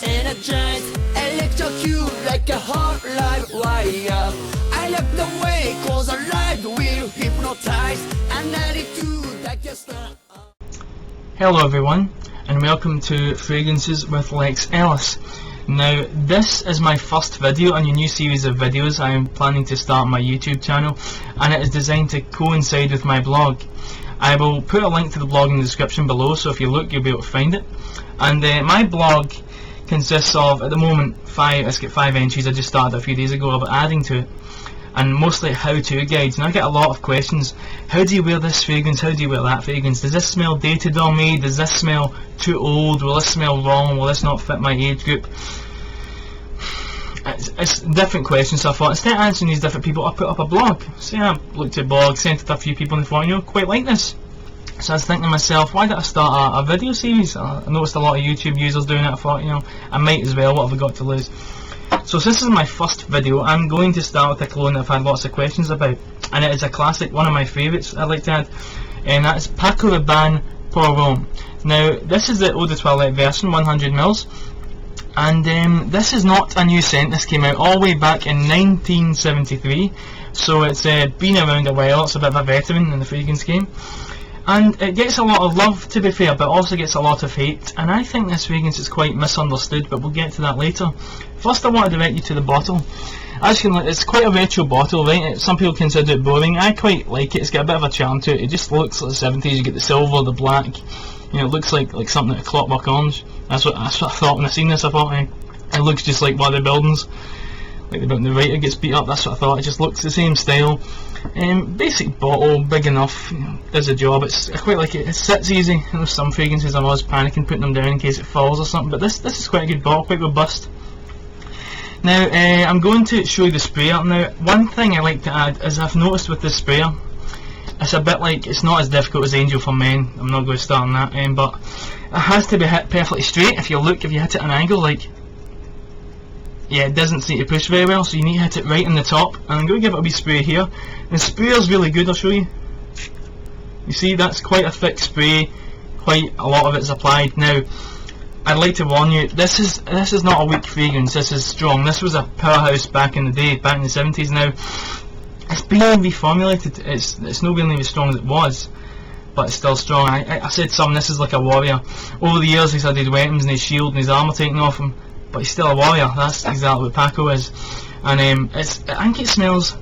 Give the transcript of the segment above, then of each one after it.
energize, electrocute like a hot live wire. I love the way cause I live will hypnotize, an attitude that gets not. Hello everyone, and welcome to Fragrances with Lex Ellis. Now, this is my first video on a new series of videos I am planning to start on my YouTube channel, and it is designed to coincide with my blog. I will put a link to the blog in the description below, so if you look you'll be able to find it. And my blog consists of, at the moment, it's got 5 entries. I just started a few days ago about adding to it, and mostly how-to guides. And I get a lot of questions: how do you wear this fragrance, how do you wear that fragrance, does this smell dated on me, does this smell too old, will this smell wrong, will this not fit my age group? It's different questions, so I thought instead of answering these different people, I put up a blog. So yeah, I looked at blogs, sent it to a few people and thought, quite like this. So I was thinking to myself, why don't I start a video series? I noticed a lot of YouTube users doing it. I thought, I might as well, what have I got to lose? So this is my first video. I'm going to start with a cologne that I've had lots of questions about, and it is a classic, one of my favourites I'd like to add, and that's Paco Rabanne Pour Homme. Now, this is the Eau de Toilette version, 100ml, and this is not a new scent. This came out all the way back in 1973, so it's been around a while. It's a bit of a veteran in the fragrance game, and it gets a lot of love, to be fair, but also gets a lot of hate, and I think this fragrance is quite misunderstood, but we'll get to that later. First I want to direct you to the bottle. As you can look, it's quite a retro bottle, right? Some people consider it boring. I quite like it. It's got a bit of a charm to it. It just looks like the 70s. You get the silver, the black, it looks like something like a Clockwork Orange. That's what I thought when I seen this. I thought it looks just like one of the buildings, like the building the writer gets beat up. That's what I thought. It just looks the same style. Basic bottle, big enough, does the job. I quite like it. It sits easy. There's some fragrances I'm always panicking putting them down in case it falls or something, but this is quite a good bottle, quite robust. Now I'm going to show you the sprayer. Now, one thing I like to add is I've noticed with this sprayer, it's a bit like, it's not as difficult as Angel for Men. I'm not going to start on that, but it has to be hit perfectly straight. If you hit it at an angle, it doesn't seem to push very well, so you need to hit it right in the top. And I'm going to give it a wee spray here. The sprayer's really good, I'll show you. You see, that's quite a thick spray, quite a lot of it's applied. Now, I'd like to warn you, this is not a weak fragrance, this is strong. This was a powerhouse back in the day, back in the 70s. Now, it's been reformulated, it's not really as strong as it was, but it's still strong. I said this is like a warrior. Over the years he's had his weapons and his shield and his armour taken off him, but he's still a warrior. That's exactly what Paco is. And I think it smells,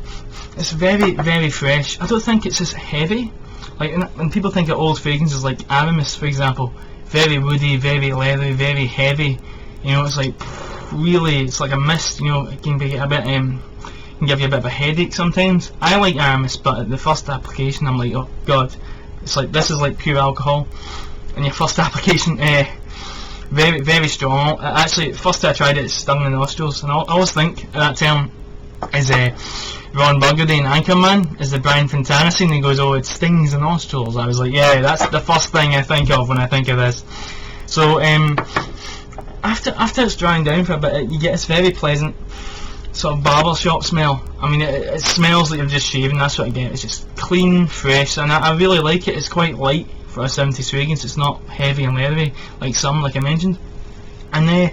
it's very, very fresh. I don't think it's as heavy. Like when people think of old fragrances like Aramis, for example, very woody, very leathery, very heavy. It's like really, it's like a mist. It can be a bit, can give you a bit of a headache sometimes. I like Aramis, but at the first application I'm like, oh god, it's like, this is like pure alcohol. And your first application, very, very strong. Actually, first I tried it stung in the nostrils, and I always think that term is Ron Burgundy in Anchorman, is the Brian Fontana scene. He goes, oh, it stings the nostrils. I was like, yeah, that's the first thing I think of when I think of this. So after it's drying down for a bit, you get this very pleasant sort of barber shop smell. I mean, it smells like you've just shaven. That's what I get. It's just clean, fresh, and I really like it. It's quite light for a 70s fragrance. It's not heavy and leathery like some, like I mentioned. And the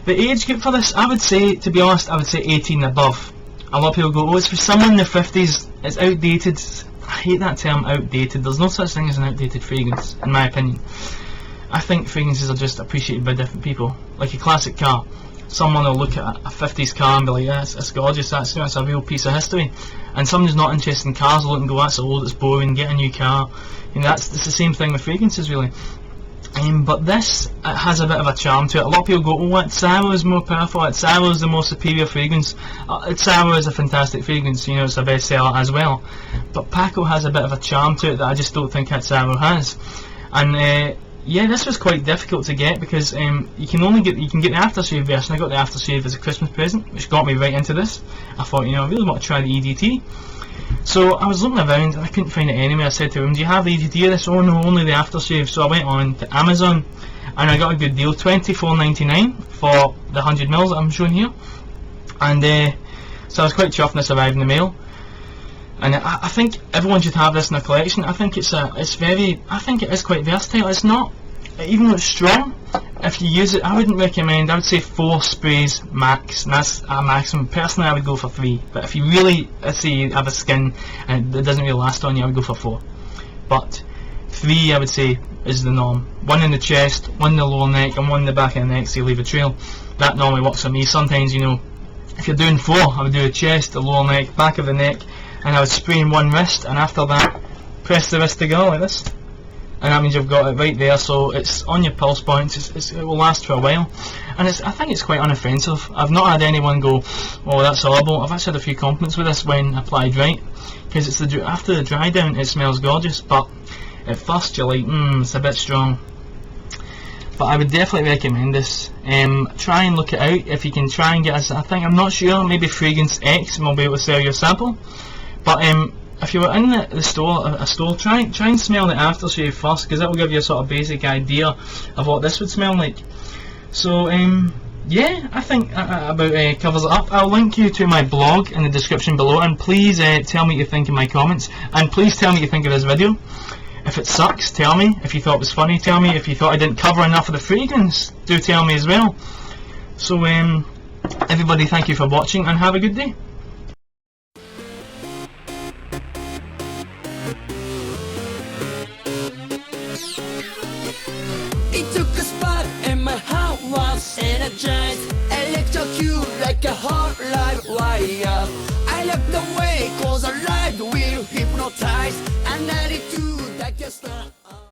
age group for this, I would say, to be honest, I would say 18 and above. A lot of people go, oh, it's for someone in their 50s, it's outdated. I hate that term, outdated. There's no such thing as an outdated fragrance, in my opinion. I think fragrances are just appreciated by different people. Like a classic car. Someone will look at a 50s car and be like, yeah, it's gorgeous, that's a real piece of history. And someone who's not interested in cars will look and go, that's old, it's boring, get a new car. It's the same thing with fragrances, really. But this has a bit of a charm to it. A lot of people go, oh, Sour is more powerful, Sour is the more superior fragrance. Sour is a fantastic fragrance, it's a bestseller as well. But Paco has a bit of a charm to it that I just don't think Sour has. And yeah, this was quite difficult to get because you can get the aftershave version. I got the aftershave as a Christmas present, which got me right into this. I thought, I really want to try the EDT. So I was looking around and I couldn't find it anywhere. I said to him, do you have the EDT of this? Oh no, only the aftershave. So I went on to Amazon and I got a good deal, $24.99 for the 100ml that I'm showing here. And so I was quite chuffed when this arrived in the mail. And I think everyone should have this in their collection. I think it is quite versatile. It's not, even though it's strong, if you use it, I wouldn't recommend. I would say 4 sprays max, and that's a maximum. Personally, I would go for 3, but if you really, let's say you have a skin and it doesn't really last on you, I would go for 4. But 3, I would say, is the norm. 1 in the chest, 1 in the lower neck, and 1 in the back of the neck, so you leave a trail. That normally works for me. Sometimes, you know, if you're doing 4, I would do the chest, the lower neck, back of the neck, and I would spray in 1 wrist, and after that, press the wrist together like this. And that means you've got it right there, so it's on your pulse points. It will last for a while, and I think it's quite unoffensive. I've not had anyone go, "Oh, that's horrible." I've actually had a few compliments with this when applied right, because it's after the dry down, it smells gorgeous, but at first you're like, it's a bit strong. But I would definitely recommend this. Try and look it out if you can. Try and get us. I'm not sure. Maybe Fragrance X will be able to sell your sample, but if you were in the store, try and smell the aftershave first, because that will give you a sort of basic idea of what this would smell like. So yeah, I think about covers it up. I'll link you to my blog in the description below, and please tell me what you think in my comments, and please tell me what you think of this video. If it sucks, tell me. If you thought it was funny, tell me. If you thought I didn't cover enough of the fragrance, do tell me as well. So everybody, thank you for watching, and have a good day. It took a spark and my heart was energized. Electrocute like a hot live wire. I left the way cause I lied will hypnotize. An attitude that can start